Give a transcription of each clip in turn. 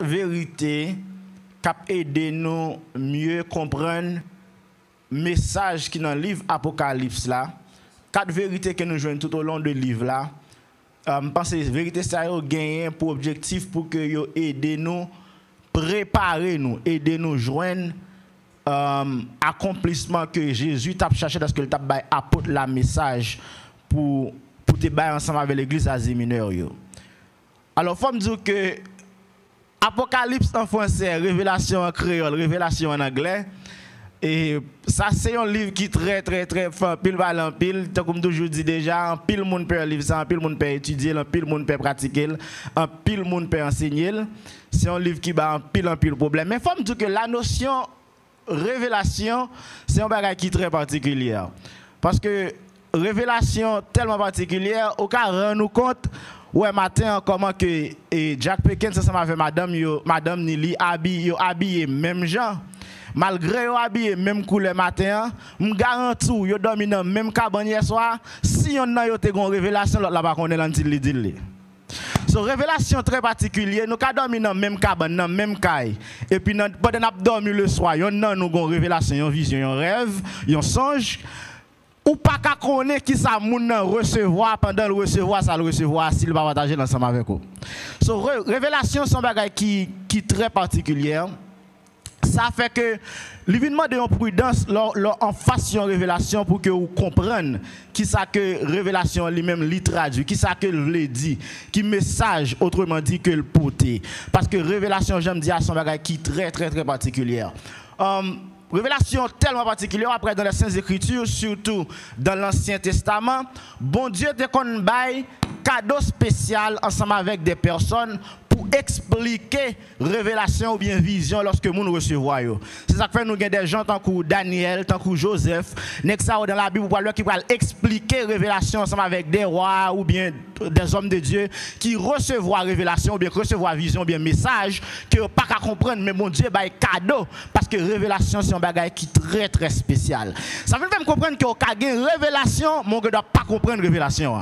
vérités qui aident nous mieux comprendre le message qui est dans le livre Apocalypse là. 4 vérités que nous jouons tout au long du livre là. Je pense que les vérités ça a gagné pour objectif pour que yo aider nous préparer nous, aider nous joindre accomplissement que Jésus t'a cherché parce que il t'a apporté la message pour te bailler ensemble avec l'église Asie Mineure yo. Alors faut me dire que Apocalypse en français, révélation en créole, révélation en anglais. Et ça, c'est un livre qui est très fort, pile balle en pile. Comme toujours dit déjà, en pile monde peut lire ça, en pile monde peut étudier, en pile monde peut pratiquer, en pile monde peut enseigner. C'est un livre qui bat en pile problème. Mais il faut me dire que la notion révélation, c'est un bagage qui est très particulier. Parce que révélation tellement particulière, au cas rend nous compte, ouais, matin, comment que Jack Perkins, ensemble avec Madame Nili, habillé même gens. Malgré yo habillé même couleur matin, me garantis yo dormi dans même cabane hier soir, si on a yo te gon révélation l'autre là pas connaît l'antil dit. So révélation très particulière, nous ka dormi dans même cabane, dans même caille. Et puis pendant n'a dormi le soir, yo nan nous gon révélation, une vision, un rêve, un songe. Ou pas qu'à connaître qui ça moun recevoir pendant le recevoir ça le recevoir s'il va partager ensemble avec vous. So révélation son bagage qui très particulière. Ça fait que l'événement de prudence en façon révélation pour que vous compreniez qui ça que révélation lui-même lui traduit, qui ça que le dit, qui message autrement dit que le porter. Parce que révélation j'aime dire son bagage qui très particulière. Révélation tellement particulière après dans les Saintes Écritures, surtout dans l'Ancien Testament, bon Dieu te kon bay cadeau spécial ensemble avec des personnes pour expliquer révélation ou bien vision lorsque nous recevons. C'est ça que fait nous avons des gens tant que Daniel, tant que Joseph, dans la Bible qui vont expliquer révélation ensemble avec des rois ou bien des hommes de Dieu qui recevront révélation ou bien recevront vision ou bien message que pas qu'à comprendre mais mon Dieu bail cadeau parce que révélation c'est un bagage qui est très spécial. Ça veut même comprendre que au cas de révélation, mon gars doit pas comprendre révélation.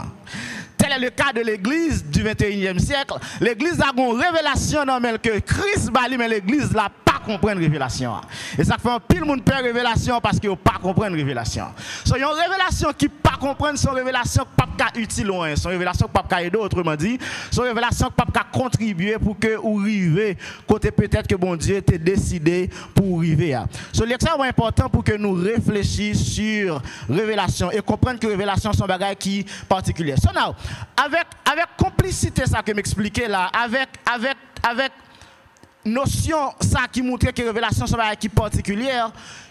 Tel est le cas de l'église du 21e siècle. L'église a une révélation dans que Christ bali, mais l'église n'a pas comprendre révélation. Et ça fait un pile monde perd révélation parce qu'il n'a pas comprendre révélation. So, une révélation qui pas comprendre, son révélation qui pas utile loin, son révélation qui pas aider autrement dit, son révélation qui pas contribuer pour que ou river côté peut-être que bon Dieu t'ait décidé pour arriver. So, l'extrêmement important pour que nous réfléchissions sur révélation et comprendre que révélation sont bagages qui particuliers. So now, avec complicité ça que m'expliquer là, avec notion ça qui montre que révélation sont bagages qui particulière.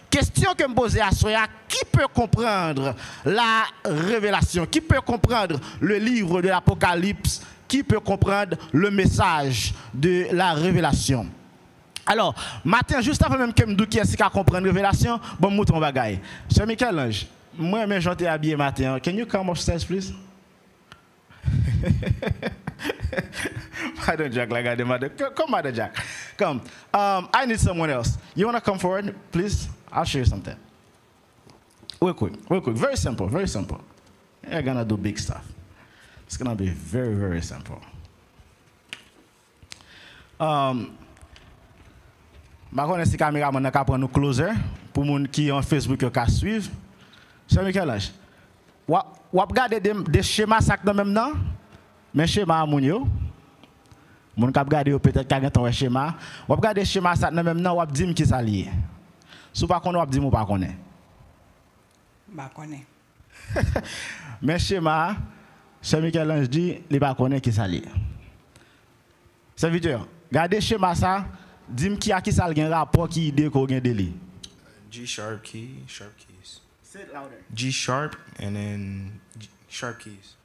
Question que me poser à Soya, qui peut comprendre la révélation, qui peut comprendre le livre de l'Apocalypse, qui peut comprendre le message de la révélation. Alors, matin, juste avant même que je me dise qui est-ce qui a compris la révélation, bon, je mon bagaille. Monsieur Michel-Ange, moi, je suis habillé matin. Can you come upstairs, please? Madam Jack, like I did, Madam. Come, Madam Jack. Come. I need someone else. You want to come forward, please? I'll show you something. Real quick. Very simple, very simple. You're going to do big stuff. It's going to be very, very simple. Je connais si caméra on a prendre nous closer pour les gens qui ont Facebook qui suivre. C'est Michel-Ange. Ou regarder des schémas ça dans même temps. Mais schéma moun yo. Moun k'ap regarder peut-être qu'il y a ton schéma. Ou regarder schéma ça dans même temps ou dire qui ça lié. Si pas connait ou dire ou pas connait. Pas connait. Mais schéma c'est Michel-Ange dit il pas connait qui ça lié. Serviteur, regardez schéma ça. Dis-moi qui a qui ça un rapport qui idée qu'on gagne délai. G sharp key, sharp keys. Say it louder. G sharp and then sharp keys.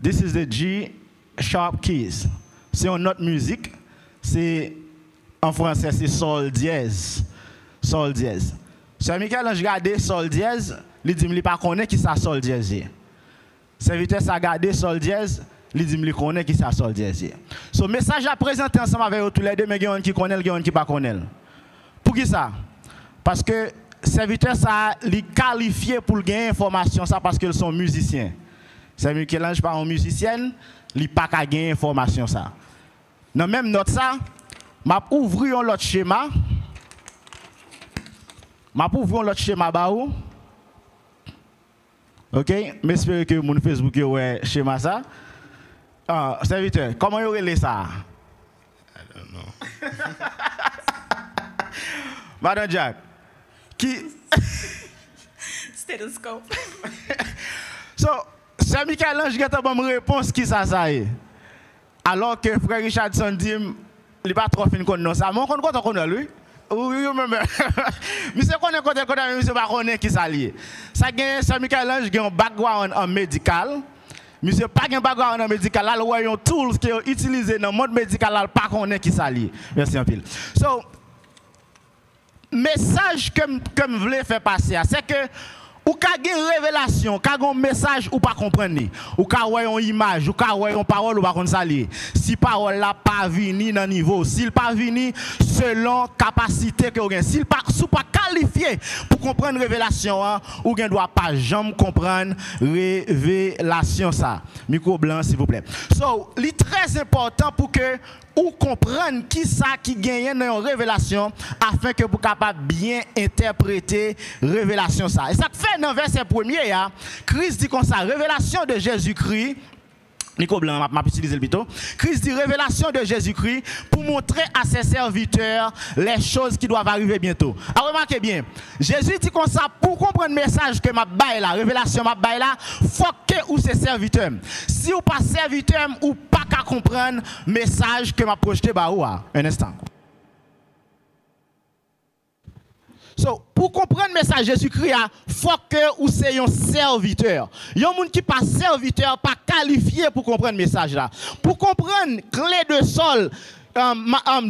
This is the G sharp keys. C'est une note musique. C'est en français c'est sol dièse. Sol dièse. C'est Michel Ange regarde sol dièse, il dit me pas connaît qui ça sol dièse. Serviteur ça regarder sol dièse. Il dit me connaît qui ça sol dièse. So message à présenter ensemble avec tous les deux mais il y en qui connaît, il y en qui pas connaît. Pour qui ça? Parce que serviteur ça li qualifié pour gagner information ça parce qu'ils sont musiciens. C'est Michel-Ange pas un musicien, li pas ka gagner information ça. Dans même note ça, m'a ouvrir un autre schéma. M'a ouvrir un autre schéma ba ou. OK, j'espère que mon Facebook ouais schéma ça. Ah, serviteur, comment vous relève ça? I don't know. Madame Jack, qui Stethoscope. So, c'est Michel-Ange qui a une réponse qui ça est. Alors que frère Richardson dit il n'est pas trop fin de ça. Mais on connaît lui. Oui, même. Monsieur connaît mais monsieur pas connaît qui ça lié. Ça gagne Saint Michel-Ange qui a un background en médical. Monsieur pas un background en médical, là il y a un tools qui est utilisé dans le monde médical là pas connaît qui ça lié. Merci un pile. So message que je voulais faire passer c'est que ou ka gen révélation, ka gen message ou pas comprendre, ou ka voyer une image, ou ka voyer une parole ou pas connait ça lié. Si parole là pas vini dans niveau, s'il pas vini selon capacité que vous avez, s'il pas sous pas qualifié pour comprendre révélation ou gen doit pas jamais comprendre révélation ça. Micro blanc s'il vous plaît. So, li très important pour que ou comprendre qui ça qui gagne dans une révélation afin que vous capable bien interpréter révélation ça. Et ça fait dans verset 1er Christ dit comme ça révélation de Jésus-Christ. Nico Blanc m'a utilisé le plutôt. Christ dit révélation de Jésus-Christ pour montrer à ses serviteurs les choses qui doivent arriver bientôt. Alors remarquez bien, Jésus dit comme ça pour comprendre le message que m'a bail là, révélation m'a bail là, faut que ou ses serviteurs. Si ou pas serviteur ou pas qu'à comprendre message que m'a projeté ba ou un instant. So, pour comprendre le message de Jésus-Christ, il faut que vous soyez un serviteur. Il y a des gens qui pas serviteur, pas qualifié pour comprendre le message là. Pour comprendre clé de sol,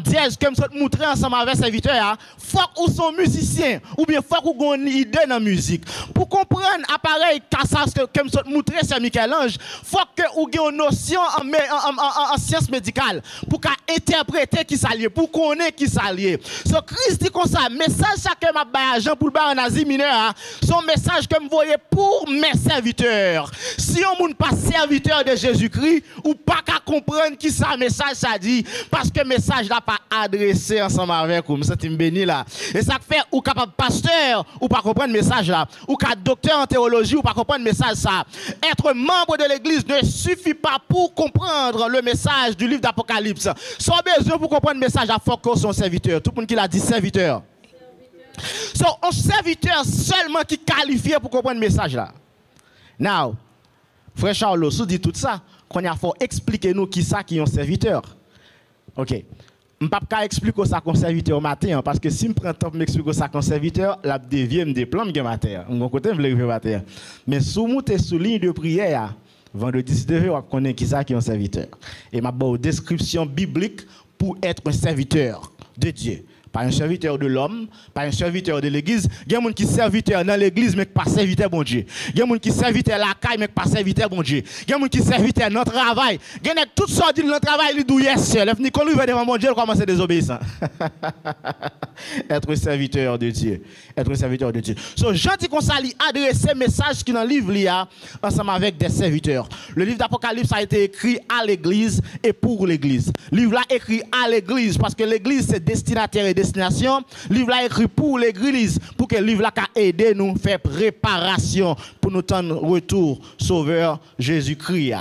dièse comme ça montrer ensemble avec serviteur, faut que vous soyez musicien ou bien faut que vous ayez une idée dans la musique. Pour comprendre appareil cassage comme ça montrer c'est Michel-Ange, faut que vous ayez une notion en science médicale pour interpréter qui s'allie, pour connaître qui s'allie. So Christ dit comme ça, message ça que m'a bail Jean pour le bar en Asie mineure, son message que me voyez pour mes serviteurs. Si on moun pas serviteur de Jésus-Christ ou pas qu'à comprendre qui ça message ça dit parce que message là pas adressé ensemble avec vous, ça me béni là. Et ça fait ou capable pasteur ou pas comprendre message là, ou qu'à docteur en théologie ou pas comprendre message ça. Être membre de l'église ne suffit pas pour comprendre le message du livre d'Apocalypse. Sans besoin pour comprendre le message à faut que son serviteur. Tout le monde qui l'a dit serviteur. So, un serviteur seulement qui est qualifié pour comprendre le message là. Now, frère Charles, si dit tout ça, qu'on a faut expliquer nous qui ça qui est un serviteur. OK. Je ne peux pas expliquer ça comme serviteur au matin, parce que si je prends le temps pour m'expliquer ça comme serviteur, la dévienne des plans de matin. Mon côté, je veux matin. Mais si vous êtes sous ligne de prière, vendredi 19h, vous connaissez qui ça qui est un serviteur. Et ma bonne description biblique pour être un serviteur de Dieu. Pas un serviteur de l'homme, pas un serviteur de l'église. Il y a des gens qui sont serviteurs dans l'église, mais pas serviteurs bon Dieu. Il y a des gens qui sont serviteurs à la caille, mais pas serviteurs bon Dieu. Il y a des gens qui sont serviteurs dans le travail. Il y a toutes sortes de travail, ils disent yes, sir. Les quand nous devant mon Dieu, commence à désobéissant. Être serviteur de Dieu. Être serviteur de Dieu. So, Jean dit qu'on s'allie adresser message qui dans le livre là, ensemble avec des serviteurs. Le livre d'Apocalypse a été écrit à l'église et pour l'église. Le livre là écrit à l'église parce que l'église c'est destinataire et destination. Le livre là écrit pour l'église pour que le livre là aider nous faire préparation pour nous tendre retour sauveur Jésus-Christ.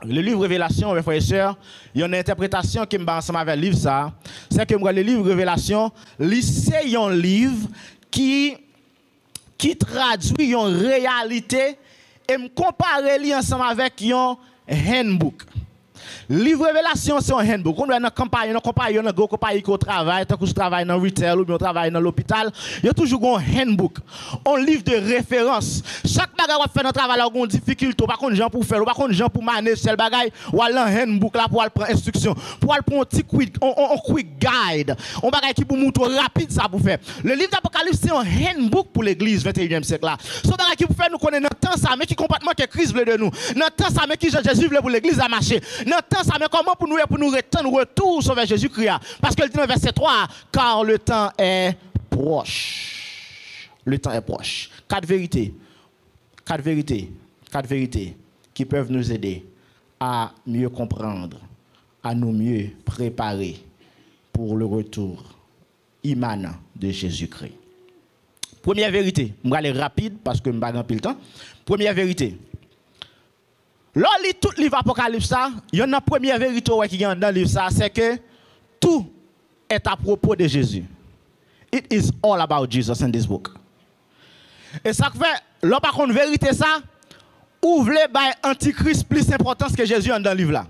Le livre Révélation, mes frères et sœurs, il y a une interprétation qui me bat ensemble avec le livre ça. C'est que le livre Révélation, c'est un livre qui traduit une réalité et me compare ensemble avec un handbook. Livre Révélation, c'est un handbook. On doit dans campagne, dans gros compagnie qui travaille, tant que je travaille dans retail ou bien travaille dans l'hôpital, il y a toujours un handbook, un livre de référence. Chaque bagage qu'on fait dans le travail, on a une difficulté, pas contre gens pour faire, pas contre gens pour manager ce bagage, ou aller un handbook là pour prendre instruction, pour aller prendre un petit quick guide, un bagage qui pour montrer rapide ça pour faire. Le livre d'Apocalypse c'est un handbook pour l'église 21e siècle là. Ce bagage qui pour faire nous connaître dans temps ça mais qui comportement que Christ veut de nous. Dans temps ça mais qui Jésus veut pour l'église à marcher. Dans temps ça mais comment pour nous retenir retour sur Jésus-Christ parce que le dit dans verset 3 car le temps est proche. Le temps est proche. Quatre vérités qui peuvent nous aider à mieux comprendre, à nous mieux préparer pour le retour immanent de Jésus-Christ. Première vérité, je vais aller rapide parce que je n'ai pas le temps. Première vérité. Lorsque lit tout le livre Apocalypse, il y a une première vérité qui est dans le livre, c'est que tout est à propos de Jésus. It is all about Jesus in this book. Et ça fait, là par contre, vérité ça, ouvre les bails antichrist plus importance que Jésus dans le livre là.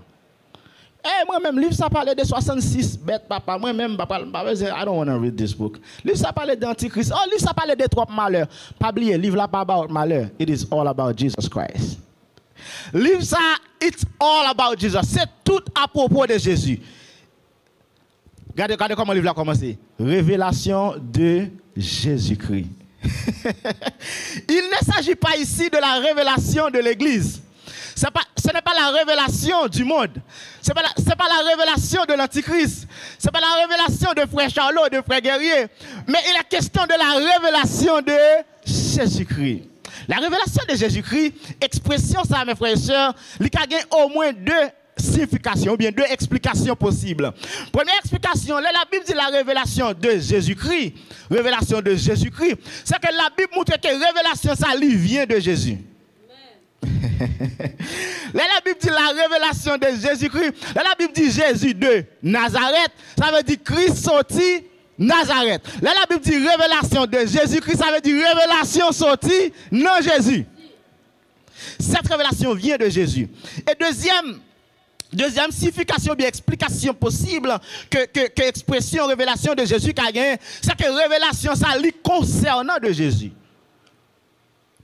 Eh, moi-même, livre ça parlait de 66 bêtes, papa. Moi-même, papa, I don't want to read this book. Livre ça parlait d'antichrist. Oh, livre ça parlait de trois malheurs. Pas oublier, livre là pas about malheur. It is all about Jesus Christ. Livre ça, it's all about Jesus. C'est tout à propos de Jésus. Regardez comment le livre a commencé. Révélation de Jésus-Christ. Il ne s'agit pas ici de la révélation de l'Église. Ce n'est pas la révélation du monde. Ce n'est pas la révélation de l'Antichrist. Ce n'est pas la révélation de frère Charlot, de frère Guerrier. Mais il est question de la révélation de Jésus-Christ. La révélation de Jésus-Christ, expression ça, mes frères et sœurs, il y a au moins deux significations, ou bien deux explications possibles. Première explication, là, la Bible dit la révélation de Jésus-Christ. Révélation de Jésus-Christ, c'est que la Bible montre que révélation, ça lui vient de Jésus. Là, la Bible dit la révélation de Jésus-Christ. Là, la Bible dit Jésus de Nazareth. Ça veut dire Christ sorti Nazareth. Là, la Bible dit révélation de Jésus-Christ. Ça veut dire révélation sortie non Jésus. Cette révélation vient de Jésus. Et deuxième signification, bien explication possible que expression révélation de Jésus qu'a gagné, c'est que révélation ça lit concernant de Jésus.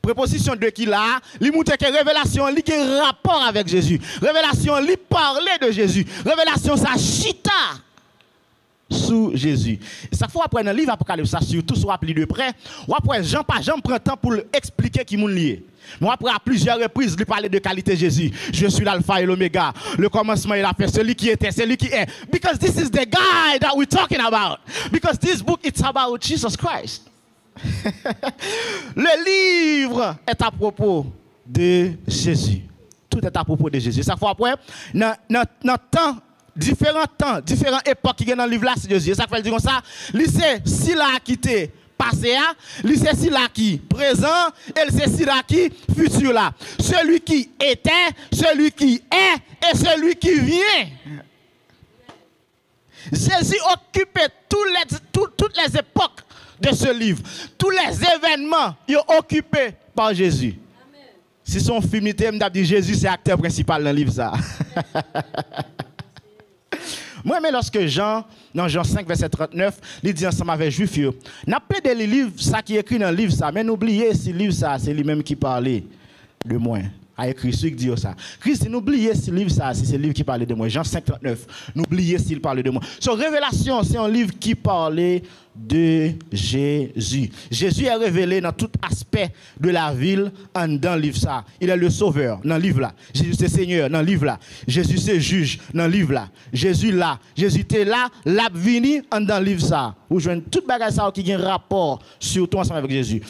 Préposition de qui là, il montre que révélation lit un rapport avec Jésus. Révélation lit parler de Jésus. Révélation ça chita sous Jésus. Et ça faut après dans le livre Apocalypse, ça surtout soit appelé de près, ou après Jean prend temps pour expliquer qui moun lié. Moi après à plusieurs reprises, lui parler de qualité Jésus. Je suis l'alpha et l'oméga. Le commencement il a fait celui qui était, celui qui est. Because this is the guy that we're talking about. Because this book it's about Jesus Christ. Le livre est à propos de Jésus. Tout est à propos de Jésus. Ça fait après, dans différentes époques qui sont dans le livre là, c'est Jésus. Ça fait dire comme ça, c'est si là qui était passé, c'est si là qui présent, et c'est si là qui futur là. Celui qui était, celui qui est et celui qui vient. Jésus occupait toutes les époques de ce livre. Tous les événements sont occupés par Jésus. Amen. Si son film était, je dit Jésus c'est l'acteur principal dans le livre ça. Moi, mais lorsque Jean, dans Jean 5, verset 39, il dit ensemble avec Juif, n'a pas de livre ça qui est écrit dans le livre ça, mais n'oubliez si le livre ça, c'est lui-même qui parlait de moi. A écrit ce qui dit ça. Christ, n'oubliez si le livre ça, c'est le livre qui parlait de moi. Jean 5, 39, n'oubliez s'il parlait de moi. Son Révélation, c'est un livre qui parlait de Jésus. Jésus est révélé dans tout aspect de la ville dans le livre ça. Il est le sauveur dans le livre là. Jésus c'est Seigneur dans le livre là. Jésus c'est juge dans le livre là. Jésus là. Jésus était là, l'a venu dans le livre ça. Vous joignez toute bagage ça qui a un rapport surtout ensemble avec Jésus.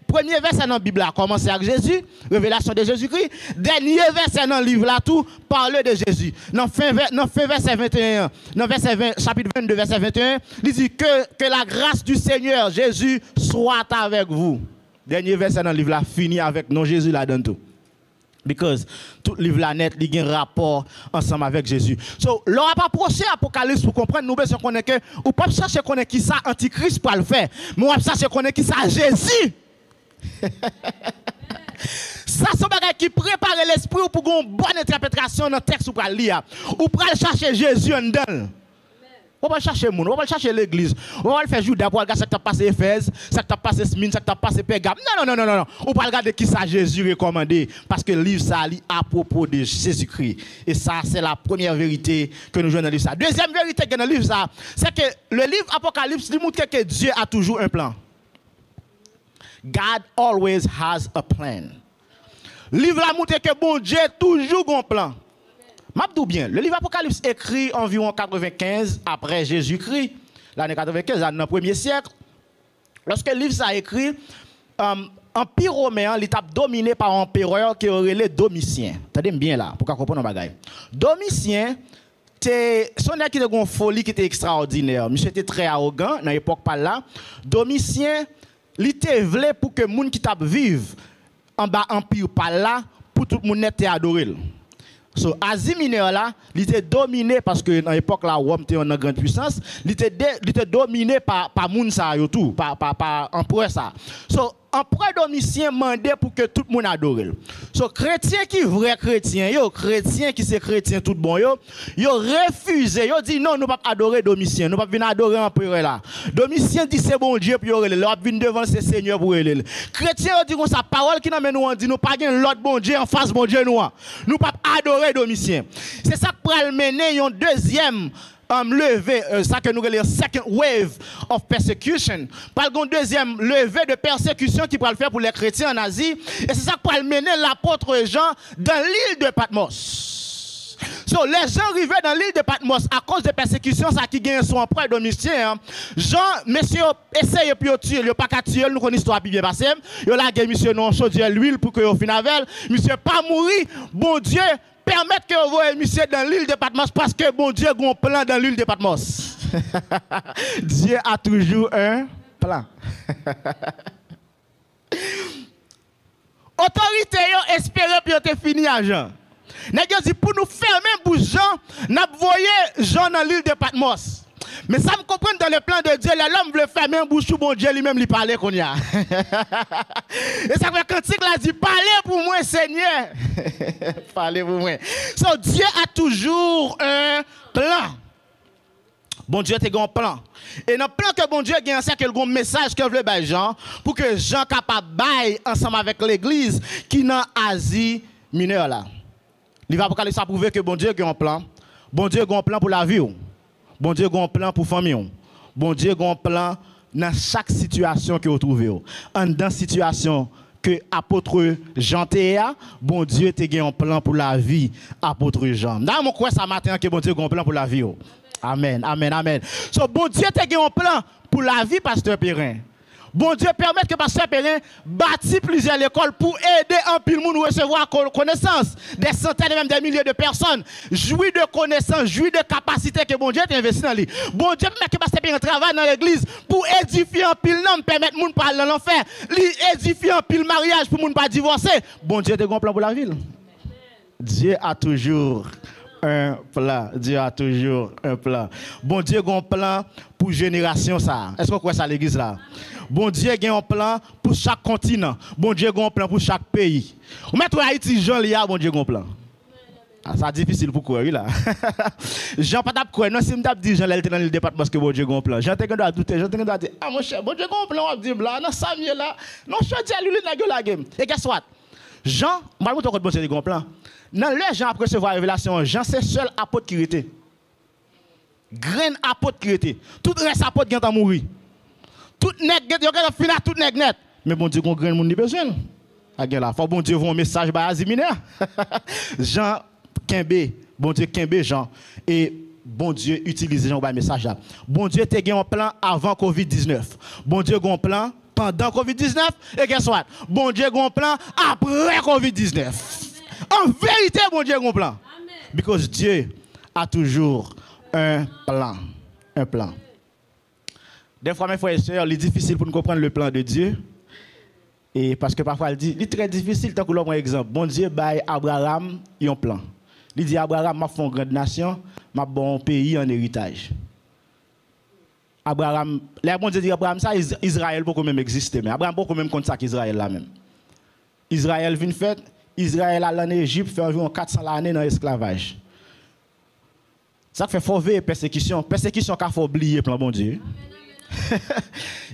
Premier verset dans la Bible là, commencer avec Jésus, révélation de Jésus-Christ. Dernier verset dans le livre là tout parle de Jésus. Dans fin verset 21, dans verset 20, chapitre 22 verset 21, il dit que la grâce du Seigneur Jésus soit avec vous. Dernier verset dans le livre là fini avec non Jésus là-dedans tout. Because tout le livre là net, il y a un rapport ensemble avec Jésus. So, l'on a pas approché Apocalypse pour comprendre, nous besoin qu'on est que, ou pas chercher qu'on est qui ça Antichrist pour le faire, mais on va chercher qu'on est qui ça Jésus. Ça, c'est un bagage qui prépare l'esprit pour une bonne interprétation dans le texte pour le lire. Ou pour aller chercher Jésus en dedans. On va chercher le monde, on va chercher l'église. On va le faire Judas pour regarder ce qui t'a passé Éphèse, ce qui t'a passé Smyrne, ce qui t'a passé Pérgame. Non. On va regarder qui ça Jésus recommandé. Parce que le livre, ça lit à propos de Jésus-Christ. Et ça, c'est la première vérité que nous jouons dans le livre. Ça. Deuxième vérité que dans le livre, ça, c'est que le livre Apocalypse lui montre que Dieu a toujours un plan. God always has a plan. Le livre là montre que bon Dieu a toujours un plan. M'abdou bien, le livre Apocalypse écrit environ 95 après Jésus-Christ, l'année 95, dans le premier siècle. Lorsque le livre ça écrit, l'Empire romain était dominé par un empereur qui aurait les Domitien. Attendez bien là, pour qu'on comprenne nos bagailles. Domitien, son qui était une folie qui était extraordinaire. Monsieur était très arrogant dans l'époque par là. Domitien, il était voulu pour que les gens qui vivent en bas empire par là, pour tout le monde était adoré. So, Asie mineure là, il était dominé parce que dans l'époque là, Rome était en grande puissance, il était dominé par moun sa yo tout, par empereur ça. So, empereur Domitien mandait pour que tout le monde adore. So, chrétien qui vrai chrétien, chrétien qui c'est chrétien tout bon yo refusé, yo dit non, nous pas adorer Domitien, nous pas venir adorer empereur là. Domitien dit c'est bon Dieu pour yo, là venir devant ce Seigneur pour ele. Chrétien dit comme sa parole qui n'amène nous on dit nous pas gain l'autre bon Dieu en face bon Dieu nous pas adorer Domitien. C'est ça qui pourrait mener un deuxième levé, ça que nous appelons second wave of persecution. Par le deuxième levé de persécution qui pourrait le faire pour les chrétiens en Asie. Et c'est ça qui pourrait mener l'apôtre Jean dans l'île de Patmos. So, les gens arrivaient dans l'île de Patmos à cause de persécutions, ça qui gagne son empereur Domitien. Jean, monsieur, essaye de tuer, il n'y a pas qu'à tuer, nous connaissons l'histoire bien passée. Il a gagné monsieur non chaudière l'huile pour que au final, monsieur pas mourir, bon Dieu. Permettre que vous voyez monsieur dans l'île de Patmos parce que bon Dieu a un plan dans l'île de Patmos. Dieu a toujours un plan. Autorité yo espérer pour te finir à Jean. Nèg dit pour nous fermer bouche Jean, n'a voyé Jean dans l'île de Patmos. Mais ça me comprend dans le plan de Dieu, l'homme veut fermer un bouche sur bon Dieu lui-même lui parler qu'on y a. Et ça fait cantique là dit parlez pour moi Seigneur. Parlez pour moi. So Dieu a toujours un plan. Bon Dieu a un plan. Et dans le plan que bon Dieu a gagné, c'est qu'il y a un message que veut bailler Jean pour que Jean capable bailler ensemble avec l'église qui est dans Asie mineure là. L'Apocalypse Apocalypse a prouvé que bon Dieu a un plan. Bon Dieu a un plan pour la vie. Bon Dieu a un plan pour la famille. Bon Dieu a un plan dans chaque situation que vous trouvez. En dans situation que apôtre Jean a, bon Dieu a un plan pour la vie apôtre Jean. Dans mon quoi ça matin que bon Dieu a un plan pour la vie. Amen, amen, amen. So bon Dieu a un plan pour la vie pasteur Perrin. Bon Dieu permet que pasteur Perrin bâtit plusieurs écoles pour aider un pile monde à recevoir connaissance. Des centaines et même des milliers de personnes jouissent de connaissances, jouissent de capacités que bon Dieu a investi dans lui. Bon Dieu permet que pasteur Perrin travaille dans l'église pour édifier un pile nom, permettre monde pas aller dans l'enfer, édifier un pile mariage pour monde pas divorcer. Bon Dieu a un plan pour la ville. Dieu a toujours un plan. Dieu a toujours un plan. Bon Dieu a un plan pour génération ça. Est-ce que vous croyez ça l'église là? Bon Dieu a un plan pour chaque continent. Bon Dieu a un plan pour chaque pays. Vous mettez Haïti, Jean Lia, bon Dieu a un plan. Ah, ça difficile pour croire là. Jean pas croire non si me dit Jean là dans le département parce que bon Dieu a un plan. Jean te doit douter, Jean te doit dire ah mon cher, bon Dieu a un plan, on dit là, non Samuel là, non chantier lui la game. Et guess what? Jean, moi vous bon Dieu a un plan. Dans le Jean après recevoir la révélation, Jean c'est seul apôtre qui était. Grain apôtre qui était. Tout reste apôtre qui est mourir. Tout nèg yo ka fina tout nèg net. Mais bon Dieu qu'on grain monde besoin. A gen là, faut bon Dieu voit un message ba Asie mineure. Jean Kembe, bon Dieu Kembe Jean et bon Dieu utilise Jean ba message là. Bon Dieu te gen un plan avant Covid-19. Bon Dieu gon plan pendant Covid-19 et guess what? Bon Dieu gon plan après Covid-19. En vérité bon Dieu gon plan. Because Dieu a toujours un plan. Un plan. Des fois, mes frères et sœurs, il est difficile pour nous comprendre le plan de Dieu. Et parce que parfois, il est très difficile, tant que l'homme, par exemple, bon Dieu, baille Abraham, il a un plan. Il dit Abraham, m'a fait une grande nation, m'a bon pays en héritage. Abraham, là, bon Dieu dit Abraham, ça, Israël peut quand même exister, mais Abraham peut quand même compter ça qu'Israël là même. Israël vient fait, Israël allé en Égypte, fait environ 400 années dans l'esclavage. Ça fait fort veiller persécution. Persécution qu'il faut oublier, plan bon Dieu.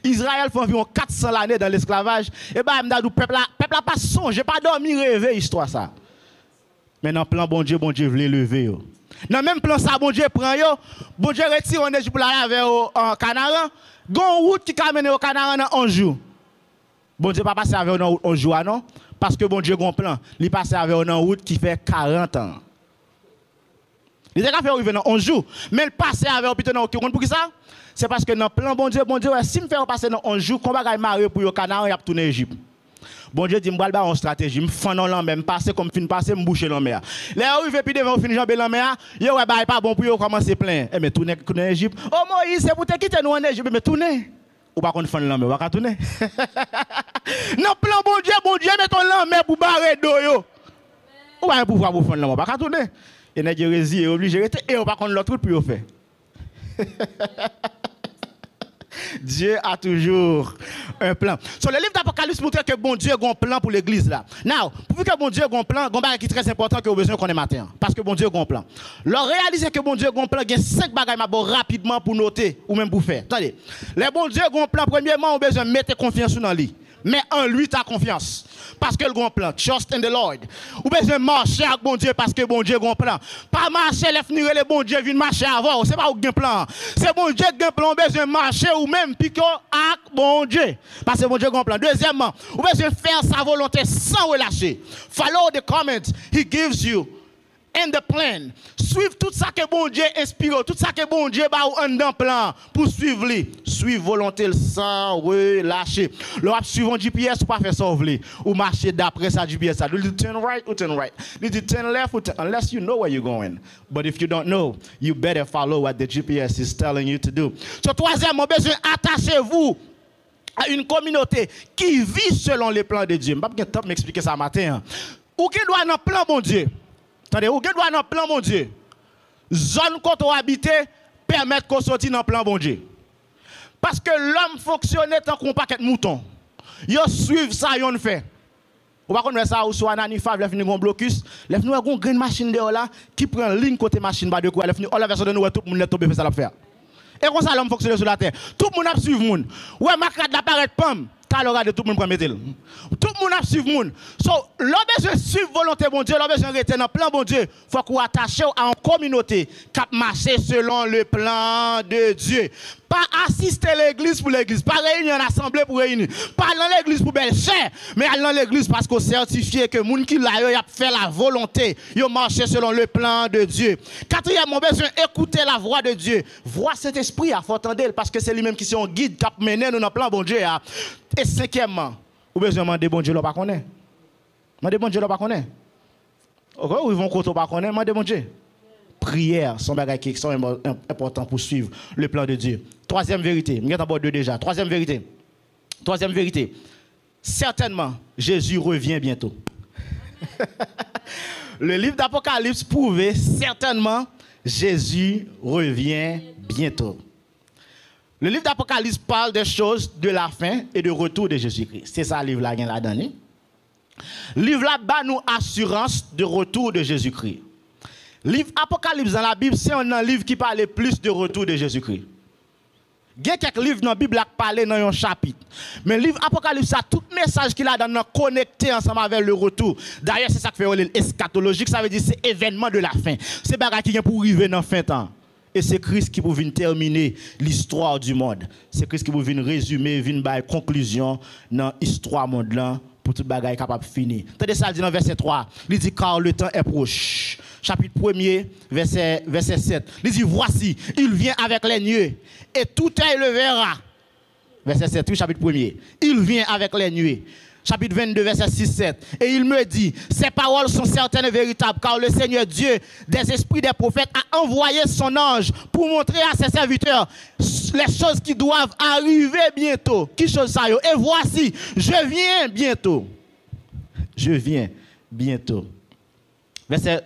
Israël fait environ 400 années dans l'esclavage. Et bien, le peuple n'a pas songé, pas dormi, rêvé, histoire ça. Mais dans le plan, bon Dieu voulait lever. Dans le même plan, ça, bon Dieu prend, bon Dieu retire en Égypte pour aller vers au Canaan. Gon route qui amène au Canaan dans 11 jours. Bon Dieu pas passer avec dans 11 jours, non? Parce que bon Dieu a un plan. Il passe avec une route qui fait 40 ans. Il a fait arriver dans 11 jours. Mais il passe avec un piton qui compte pour qui ça? C'est parce que dans le plan bon Dieu, si me fait passer dans 11 jours, comment va marrer pour le Canaan et tourner Égypte. Bon Dieu dit, je vais une stratégie, je fais dans l'en passer comme fin passer, me boucher l'en mer. Là, où il fait puis devant fin jambe l'en mer, yo ouais pas bon pour yo commencer plein. Eh mais tourner en Égypte. Oh Moïse, c'est pour te quitter nous en Égypte, mais tourner. Ou pas qu'on fait l'en mer, pas tourner. Non plan bon Dieu mettons l'en mer pour barrer do yo. Ou pas pouvoir pour faire l'en mer, pas tourner. Et nèg rési obligé rester et on pas qu'on l'autre pour yo faire. Dieu a toujours un plan. Sur le livre d'Apocalypse montre que bon Dieu a un plan pour l'église là. Now, pour que bon Dieu a un plan, il y a un qui est très important que vous besoin qu'on ait matin. Parce que bon Dieu a un plan. Leur réaliser que bon Dieu a un plan, il y a 5 bagages rapidement pour noter ou même pour faire. Attendez. Les bon Dieu a un plan, premièrement, on a besoin de mettre confiance dans lui. Mais en lui, tu as confiance. Parce que le grand plan, trust in the Lord. Ou besoin de marcher avec bon Dieu parce que bon Dieu a un plan. Pas marcher, les bon Dieu vient marcher avant. C'est pas un plan. C'est bon Dieu qui a un plan. Ou besoin de marcher ou même piquer avec bon Dieu. Parce que bon Dieu a un plan. Deuxièmement, ou besoin de faire sa volonté sans relâcher. Follow the comments he gives you. And the plan. Suivre tout ça que bon Dieu inspire, tout ça que bon Dieu ba ou en dans plan pour suivre lui. Suivre volonté sans relâcher. Le suivant GPS ou pas faire ça ou marcher d'après ça GPS ça. You turn right ou turn right. You turn left ou turn unless you know where you're going. But if you don't know, you better follow what the GPS is telling you to do. So troisièmement, besoin attachez-vous à une communauté qui vit selon les plans de Dieu. Je vais pas m'expliquer ça matin. Ou qui doit dans plan bon Dieu. Attendez, ou doit dans plan bon Dieu. Zone qu'on doit habiter permettre qu'on sorte dans plan bon Dieu. Parce que l'homme fonctionne tant qu'on paquet de moutons. Yo suivent ça yon fait. Ou pas connaître ça ou soit Nanifa vient finir un blocus, lève nous une grande machine de là qui prend ligne côté machine ba de quoi lève nous la version de nous tout le monde tomber faire ça la faire. Et comme ça l'homme fonctionne sur la terre. Tout le monde a suivre moun. Ouais macrade la paraît pam. De tout le monde prend mettre. Tout le monde a suivi moun. So, l'homme besoin suivre volonté bon Dieu, l'homme besoin rester dans plan bon Dieu. Faut qu'on attache à une communauté qui marche selon le plan de Dieu. Pas assister l'église pour l'église, pas réunir en assemblée pour réunir, pas dans l'église pour belle chair, mais aller dans l'église parce qu'on certifie que moun qui là y a fait la volonté, yo marché selon le plan de Dieu. Quatrièmement, besoin écouter la voix de Dieu. Voix cet esprit, il faut entendre parce que c'est lui-même qui est un guide qui mène nous dans le plan bon Dieu. Et cinquièmement, vous besoin demander bon Dieu là pas connaît. Demander bon Dieu là pas connaît. OK, ou ils vont côté pas connaît, demander bon Dieu. Prière sont bagages qui sont importants pour suivre le plan de Dieu. Troisième vérité, nous avons deux déjà. Troisième vérité. Certainement, Jésus revient bientôt. Le livre d'Apocalypse prouve certainement Jésus revient bientôt. Le livre d'Apocalypse parle des choses de la fin et de retour de Jésus-Christ. C'est ça le livre là la donné. Le livre là bas nous assurance de retour de Jésus-Christ. Livre Apocalypse dans la Bible, c'est un livre qui parle plus de retour de Jésus-Christ. Il y a quelques livres dans la Bible qui parlent dans un chapitre. Mais le livre Apocalypse, ça tout message qu'il a dans connecté ensemble avec le retour. D'ailleurs, c'est ça qui fait l'eschatologique, ça veut dire c'est événement de la fin. C'est bagarre qui vient pour arriver dans la fin temps. Et c'est Christ qui peut venir terminer l'histoire du monde. C'est Christ qui peut venir résumer, venir faire conclusion dans l'histoire du monde pour toute bagaille capable de finir. Tenez ça dit dans verset 3. Il dit car le temps est proche. Chapitre 1er, verset 7. Il dit voici, il vient avec les nuées et tout œil le verra. Verset 7, oui, chapitre 1er. Il vient avec les nuées. Chapitre 22, verset 6-7. Et il me dit, ces paroles sont certaines et véritables, car le Seigneur Dieu des esprits des prophètes a envoyé son ange pour montrer à ses serviteurs les choses qui doivent arriver bientôt. Qui chose ça yo? Et voici, je viens bientôt. Je viens bientôt.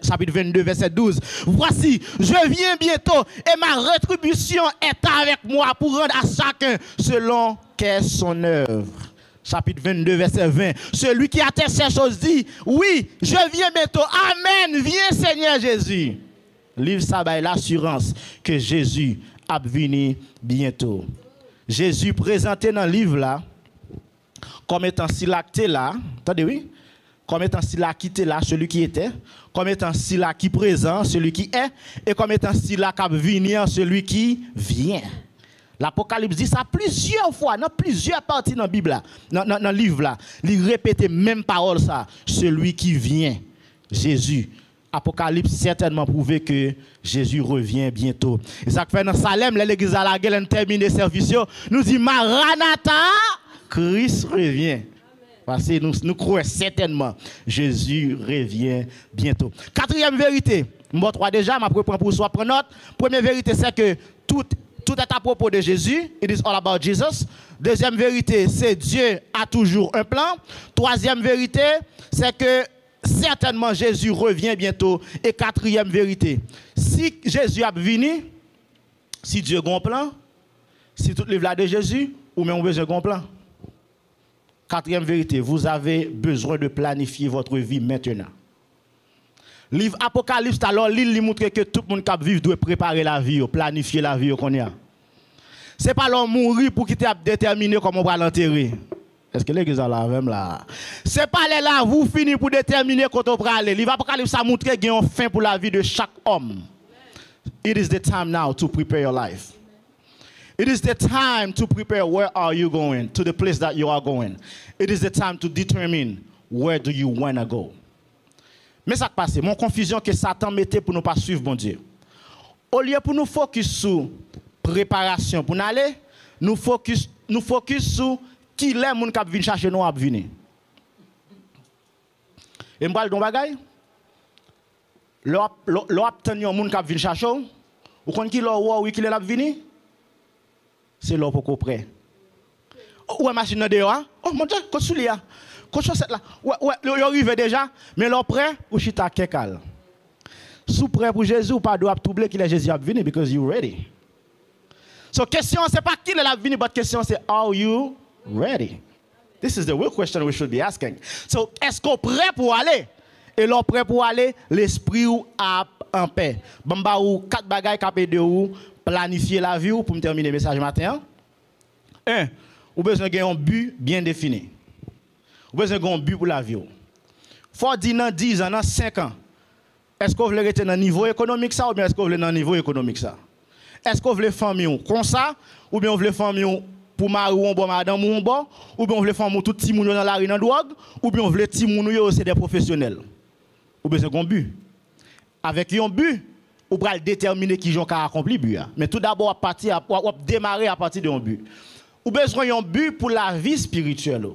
Chapitre 22, verset 12. Voici, je viens bientôt et ma rétribution est avec moi pour rendre à chacun selon qu'est son œuvre. Chapitre 22, verset 20. Celui qui atteste ces choses dit, oui, je viens bientôt. Amen. Viens Seigneur Jésus. Livre ça by l'assurance que Jésus a venu bientôt. Jésus présenté dans le livre là, comme étant si l'acté là, attendez oui, comme étant si là qui était là, celui qui était, comme étant si là qui présent, celui qui est, et comme étant si là qui venir, celui qui vient. L'Apocalypse dit ça plusieurs fois, dans plusieurs parties dans la Bible, dans le livre là. Il répète même parole ça, celui qui vient, Jésus. Apocalypse certainement prouvé que Jésus revient bientôt. Et ça fait dans Salem, l'église à la gueule termine le service, nous dit Maranatha, Christ revient. Parce que nous croyons certainement Jésus revient bientôt. Quatrième vérité, moi trois déjà, ma prendre pour soi prendre note. Première vérité, c'est que tout est à propos de Jésus. It is all about Jesus. Deuxième vérité, c'est Dieu a toujours un plan. Troisième vérité, c'est que certainement Jésus revient bientôt. Et quatrième vérité, si Jésus a venu, si Dieu a un plan, si tout livre là de Jésus, ou même on besoin d'un plan. Quatrième vérité, vous avez besoin de planifier votre vie maintenant. Livre Apocalypse, alors, il montre que tout le monde qui vit doit préparer la vie, planifier la vie qu'on a. Ce n'est pas l'homme mourir pour qu'il ait déterminé comment on va l'enterrer. Est-ce que l'église a la même là? Ce n'est pas là, vous finissez pour déterminer quand on va aller. Livre Apocalypse, ça montre qu'il y a une fin pour la vie de chaque homme. It is the time now to prepare your life. It is the time to prepare where are you going, to the place that you are going. It is the time to determine where do you want to go. Mais ça passe, mon confusion que Satan mettait pour ne pas suivre bon Dieu. Au lieu pour nous focus sur préparation pour nous aller, nous focus sur qui les gens qui viennent chercher nous à venir. Et m'bral don bagay. L'on obtenu un monde qui vient chercher ou kon qui l'on oui qui l'a venir. C'est là pour qu'on prêt. Ouais machine dehors. Oh mon Dieu, qu'on soulier. Qu'on chaussette là. Ouais, il arrive déjà, mais l'on prêt ou chita kekal. Sous prêt pour Jésus ou pas doit troubler qu'il est Jésus a venir because you ready. So question c'est pas qui l'a venir, but question c'est are you ready? This is the real question we should be asking. So est-ce qu'on prêt pour aller? Et l'on prêt pour aller, l'esprit ou a en paix. Bamba ou quatre bagages capé de ou planifier la vie pour me terminer le message matin. 1. Vous avez besoin d'un but bien défini. Vous avez besoin d'un but pour la vie. Faut dire dans 10 ans, dans 5 ans. Est-ce que vous voulez rester dans le niveau économique ça ou bien est-ce que vous voulez dans le niveau économique ça? Est-ce que vous voulez famille comme ça ou bien vous voulez famille pour mari ou bon madame ou bon ou bien vous voulez famille tout petit moun dans la rue dans drogue ou bien vous voulez petit moun yo c'est des professionnels. Vous avez besoin d'un but. Avec un but ou pour déterminer qui j'ont accompli but. Mais tout d'abord à démarrer à partir d'un but. Ou besoin d'un but pour la vie spirituelle.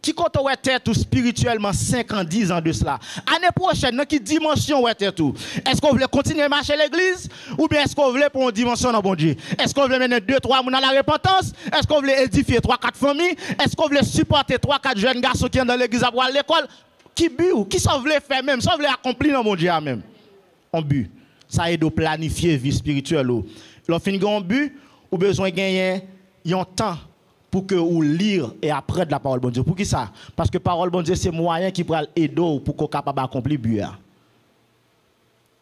Qui compte ou être tout spirituellement 5 ans, 10 ans de cela. Année prochaine, dans quelle dimension ou être tout? Est-ce qu'on veut continuer à marcher l'église ou bien est-ce qu'on veut pour une dimension dans bon Dieu? Est-ce qu'on veut mener 2 3 moun à la repentance? Est-ce qu'on veut édifier 3 4 familles? Est-ce qu'on veut supporter 3 4 jeunes garçons qui sont dans l'église à l'école? Qui but ou qui s'en veut faire même, s'en veut accomplir dans mon Dieu même. Un but. Ça aide à planifier vie spirituelle. Lorsqu'on a un but, ou besoin de gagner un temps pour que vous lire et apprendre la parole de Dieu. Pour qui ça? Parce que la parole de Dieu, c'est un moyen qui peut aider pour qu'on soit capable d'accomplir le but.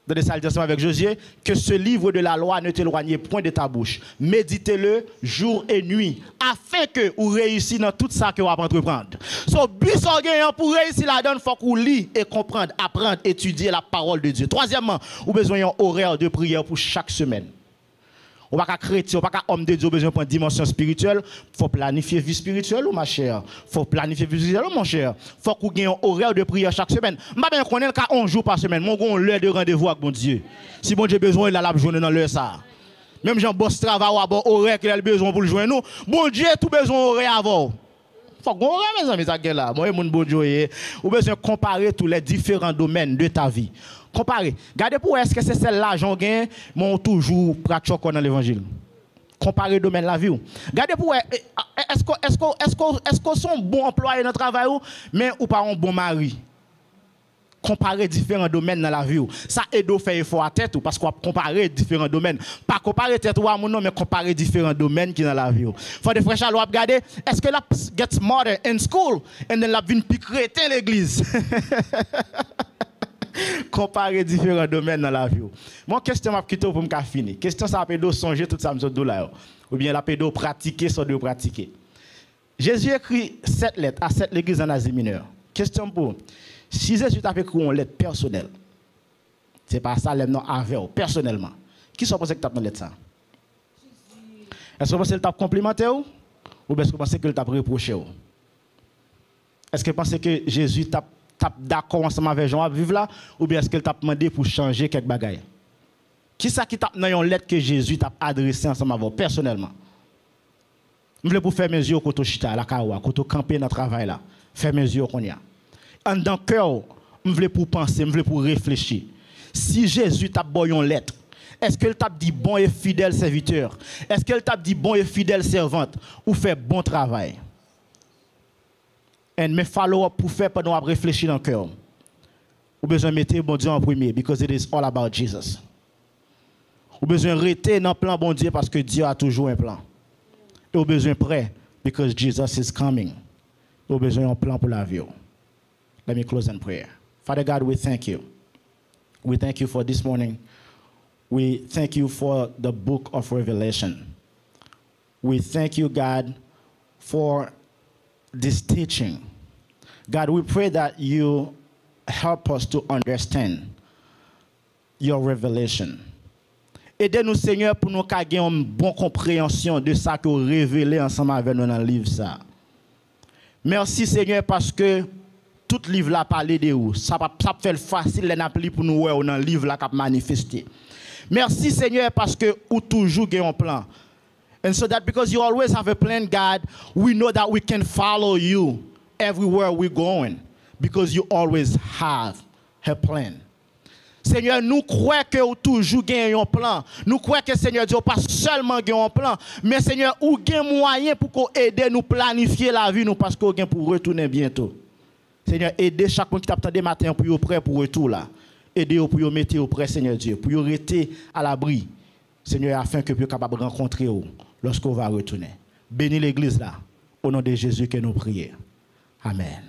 Dans les salles d'ensemble avec Josué, que ce livre de la loi ne t'éloigne point de ta bouche. Méditez-le jour et nuit, afin que vous réussissiez dans tout ça que vous allez entreprendre. So, but pour réussir là-dedans, il faut que vous lisiez et comprendre, apprendre, étudier la parole de Dieu. Troisièmement, vous avez besoin d'un horaire de prière pour chaque semaine. On ne peut pas chrétien, on ne peut pas homme de Dieu, on a besoin d'une dimension spirituelle. Il faut planifier vie spirituelle, ma chère. Il faut planifier vie spirituelle, mon cher. Il faut qu'on ait un horaire de prière chaque semaine. Je ne sais pas si 11 jours par semaine. Moi, j'ai l'heure de rendez-vous avec mon Dieu. Si bon Dieu a besoin, il a la journée dans l'heure ça. Même Jean boss travail ou à horaire qu'il a besoin pour le joindre nous. Bon Dieu a tout besoin horaire avant. Faut qu'on ait mes amis, ça là. Moi, mon bon Dieu, on a besoin de comparer tous les différents domaines de ta vie. Comparer. Regardez pour est-ce que c'est celle-là, j'en gagne, mais toujours pratique dans l'évangile. Comparer le domaine de la vie. Regardez pour est-ce qu'on sont bons employés dans le travail, mais ou pas un bon mari. Comparer différents domaines dans la vie. Ça aide à faire effort à tête parce qu'on comparer différents domaines. Pas comparer tête ou à mon nom, mais comparer différents domaines qui dans la vie. Faut des frères à regarder, est-ce que la get smarter in school and then la vient piquer l'église? Comparer différents domaines dans la vie. Mon question m'a quitté pour me finir. Question ça peut songer tout ça me là ou bien la peut pratiquer soit de pratiquer. Jésus écrit 7 lettres à 7 l'église en Asie mineure. Question pour si Jésus t'a écrit une lettre personnelle. C'est pas ça non avec personnellement. Qui sont pensé que t'a dans lettre ça? Est-ce que vous pensez qu'il t'a complimenté ou bien est-ce que vous pensez qu'il t'a reproché? Est-ce que vous pensez que Jésus t'a d'accord ensemble avec Jean à vivre là ou bien est-ce qu'il t'a demandé pour changer quelques bagages? Qui ça qui t'a dans une lettre que Jésus t'a adressée ensemble avec vous personnellement? Je voulais pour faire mes yeux au côté chita la kawa, côté camper dans le travail là. Fais mes yeux qu'on y a. En dans le cœur, je veux pour penser, je veux pour réfléchir. Si Jésus t'a envoyé une lettre, est-ce qu'il t'a dit bon et fidèle serviteur? Est-ce qu'il t'a dit bon et fidèle servante? Ou fait bon travail? Et mes follow-up pour faire pendant à réfléchir dans le cœur. Ou besoin de mettre bon Dieu en premier, because it is all about Jesus. Ou besoin de rester dans le plan bon Dieu parce que Dieu a toujours un plan. Et ou besoin prêt, because Jesus is coming. Ou besoin d'un plan pour la vie. Let me close in prayer. Father God, we thank you. We thank you for this morning. We thank you for the book of Revelation. We thank you, God, for this teaching. God, we pray that you help us to understand your revelation. Aidez-nous, Seigneur, pour nous avoir une bonne compréhension de ça que vous révélez ensemble avec nous dans le livre. Ça. Merci, Seigneur, parce que tout livre là parle de vous. Ça fait facile pour nous voir dans le livre là qui a manifesté. Merci, Seigneur, parce que vous toujours avez un plan. And so that because you always have a plan, God, we know that we can follow you everywhere we're going because you always have a plan. Seigneur, nous croyons que vous toujours avez un plan. Nous croyons que Seigneur Dieu pas seulement un plan, mais Seigneur, vous avez moyen pour aider nous planifier la vie nous parce que vous avez pour retourner bientôt. Seigneur, aidez chacun qui t'attend des matins pour être prêt pour retour là. Aidez-vous pour vous mettre auprès, Seigneur Dieu, pour vous rester à l'abri, Seigneur, afin que vous soyez capable de rencontrer vous lorsqu'on va retourner. Bénis l'église là, au nom de Jésus que nous prions. Amen.